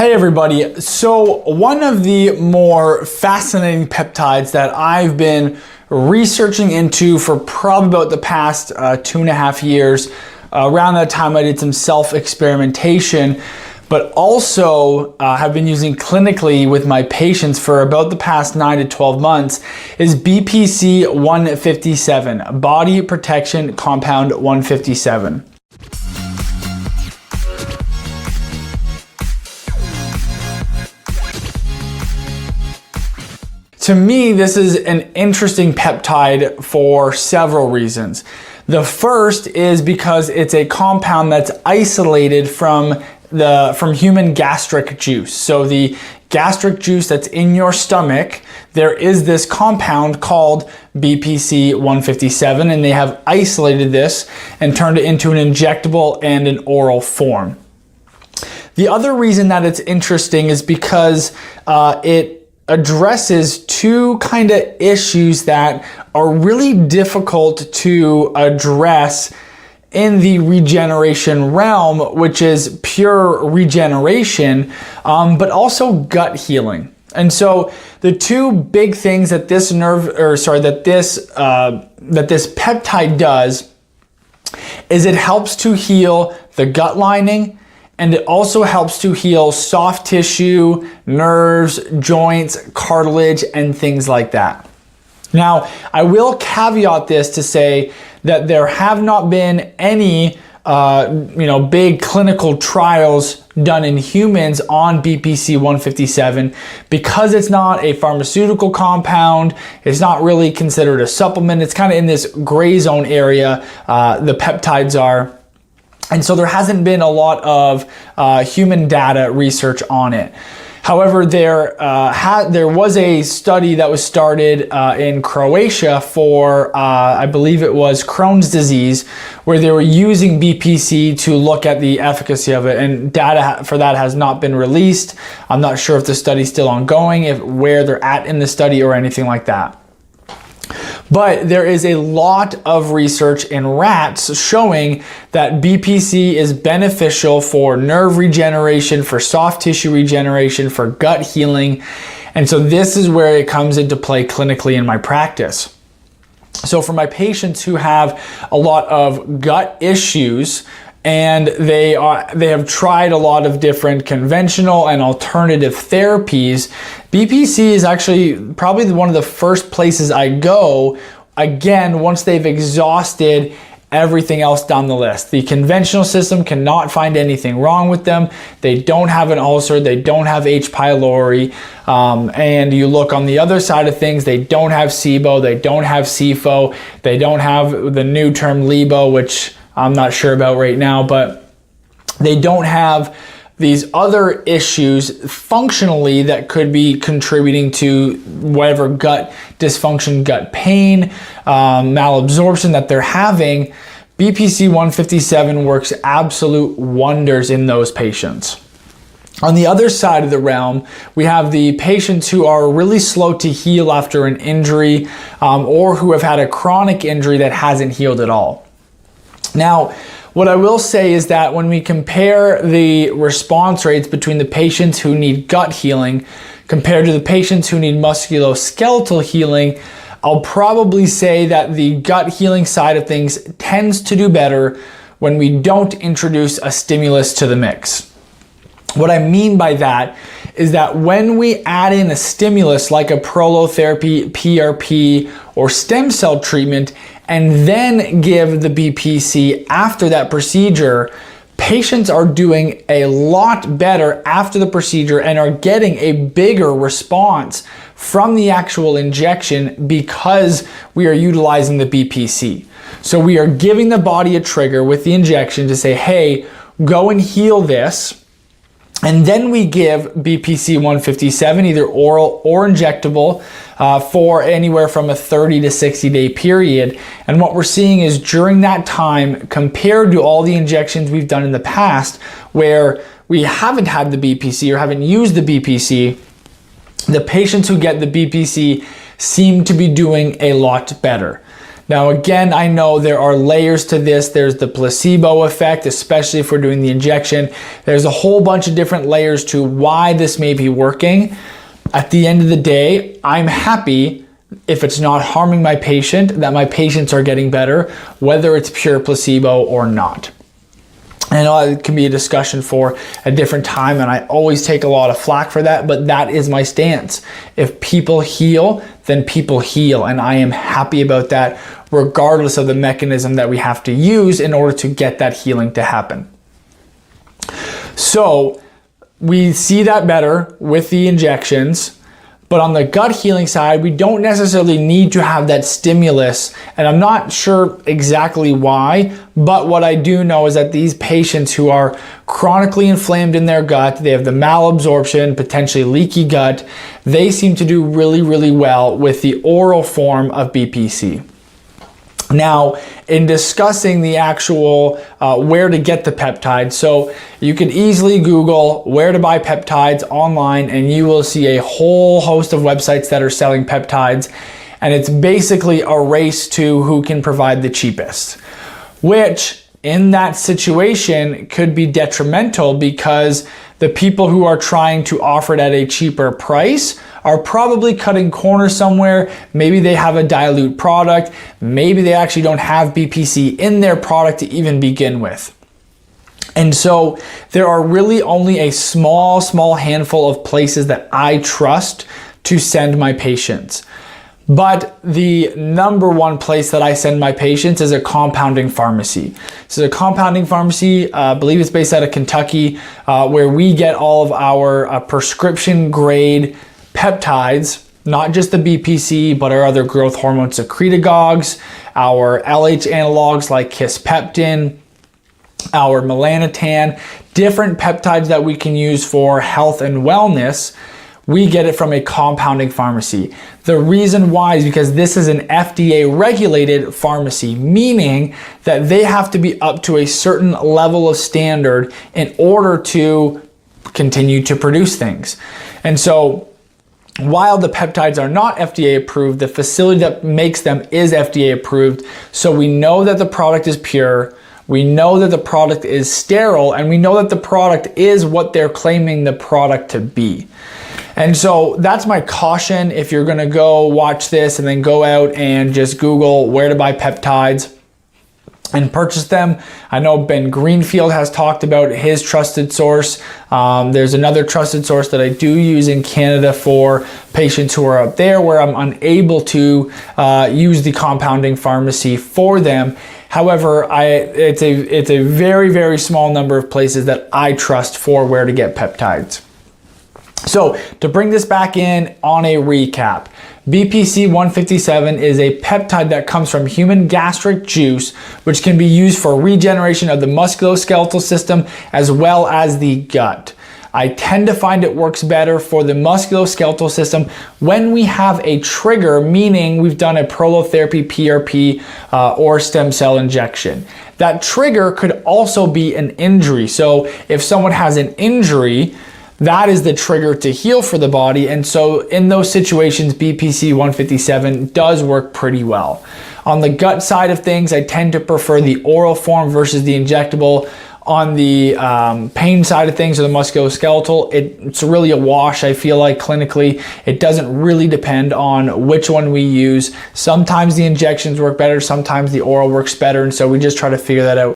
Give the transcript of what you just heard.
Hey everybody, so one of the more fascinating peptides that I've been researching into for probably about the past 2.5 years, around that time I did some self-experimentation, but also have been using clinically with my patients for about the past 9 to 12 months, is BPC 157, Body Protection Compound 157. To me, this is an interesting peptide for several reasons. The first is because it's a compound that's isolated from human gastric juice. So the gastric juice that's in your stomach, there is this compound called BPC 157, and they have isolated this and turned it into an injectable and an oral form. The other reason that it's interesting is because it addresses two kind of issues that are really difficult to address in the regeneration realm, which is pure regeneration, but also gut healing. And so the two big things that this peptide does is it helps to heal the gut lining, and it also helps to heal soft tissue, nerves, joints, cartilage, and things like that. Now, I will caveat this to say that there have not been any big clinical trials done in humans on BPC 157 because it's not a pharmaceutical compound. It's not really considered a supplement. It's kind of in this gray zone area, the peptides are. And so there hasn't been a lot of human data research on it. However, there was a study that was started in Croatia for, I believe it was Crohn's disease, where they were using BPC to look at the efficacy of it, and data for that has not been released. I'm not sure if the study's still ongoing, where they're at in the study or anything like that. But there is a lot of research in rats showing that BPC is beneficial for nerve regeneration, for soft tissue regeneration, for gut healing. And so this is where it comes into play clinically in my practice. So for my patients who have a lot of gut issues, and they have tried a lot of different conventional and alternative therapies, BPC is actually probably one of the first places I go, again, once they've exhausted everything else down the list. The conventional system cannot find anything wrong with them. They don't have an ulcer, they don't have H. pylori, and you look on the other side of things, they don't have SIBO, they don't have SIFO, they don't have the new term LIBO, which I'm not sure about right now, but they don't have these other issues functionally that could be contributing to whatever gut dysfunction, gut pain, malabsorption that they're having. BPC 157 works absolute wonders in those patients. On the other side of the realm, we have the patients who are really slow to heal after an injury, or who have had a chronic injury that hasn't healed at all. Now, what I will say is that when we compare the response rates between the patients who need gut healing compared to the patients who need musculoskeletal healing, I'll probably say that the gut healing side of things tends to do better when we don't introduce a stimulus to the mix. What I mean by that is that when we add in a stimulus like a prolotherapy, PRP, or stem cell treatment, and then give the BPC after that procedure, patients are doing a lot better after the procedure and are getting a bigger response from the actual injection because we are utilizing the BPC. So we are giving the body a trigger with the injection to say, hey, go and heal this. And then we give BPC 157, either oral or injectable, for anywhere from a 30 to 60 day period. And what we're seeing is during that time, compared to all the injections we've done in the past, where we haven't had the BPC or haven't used the BPC, the patients who get the BPC seem to be doing a lot better. Now, again, I know there are layers to this. There's the placebo effect, especially if we're doing the injection. There's a whole bunch of different layers to why this may be working. At the end of the day, I'm happy if it's not harming my patient, that my patients are getting better, whether it's pure placebo or not. I know it can be a discussion for a different time, and I always take a lot of flack for that, but that is my stance. If people heal, then people heal, and I am happy about that, regardless of the mechanism that we have to use in order to get that healing to happen. So we see that better with the injections. But on the gut healing side, we don't necessarily need to have that stimulus. And I'm not sure exactly why, but what I do know is that these patients who are chronically inflamed in their gut, they have the malabsorption, potentially leaky gut, they seem to do really, really well with the oral form of BPC. Now, in discussing the actual where to get the peptides, so you can easily Google where to buy peptides online, and you will see a whole host of websites that are selling peptides, and it's basically a race to who can provide the cheapest, which in that situation could be detrimental, because the people who are trying to offer it at a cheaper price are probably cutting corners somewhere. Maybe they have a dilute product. Maybe they actually don't have BPC in their product to even begin with. And so there are really only a small handful of places that I trust to send my patients. But the number one place that I send my patients is a compounding pharmacy. So the compounding pharmacy, I believe it's based out of Kentucky, where we get all of our prescription grade peptides, not just the BPC, but our other growth hormone secretagogues, our LH analogs like kisspeptin, our melanotan, different peptides that we can use for health and wellness. We get it from a compounding pharmacy. The reason why is because this is an FDA regulated pharmacy, meaning that they have to be up to a certain level of standard in order to continue to produce things. And so while the peptides are not FDA approved, the facility that makes them is FDA approved. So we know that the product is pure. We know that the product is sterile, and we know that the product is what they're claiming the product to be. And so that's my caution. If you're gonna go watch this and then go out and just Google where to buy peptides and purchase them. I know Ben Greenfield has talked about his trusted source. There's another trusted source that I do use in Canada for patients who are up there where I'm unable to use the compounding pharmacy for them. However, it's a very, very small number of places that I trust for where to get peptides. So to bring this back in on a recap, BPC 157 is a peptide that comes from human gastric juice, which can be used for regeneration of the musculoskeletal system as well as the gut. I tend to find it works better for the musculoskeletal system when we have a trigger, meaning we've done a prolotherapy, PRP, or stem cell injection. That trigger could also be an injury. So if someone has an injury, that is the trigger to heal for the body. And so in those situations, BPC 157 does work pretty well. On the gut side of things, I tend to prefer the oral form versus the injectable. On the pain side of things, or the musculoskeletal, it's really a wash, I feel like, clinically. It doesn't really depend on which one we use. Sometimes the injections work better, sometimes the oral works better, and so we just try to figure that out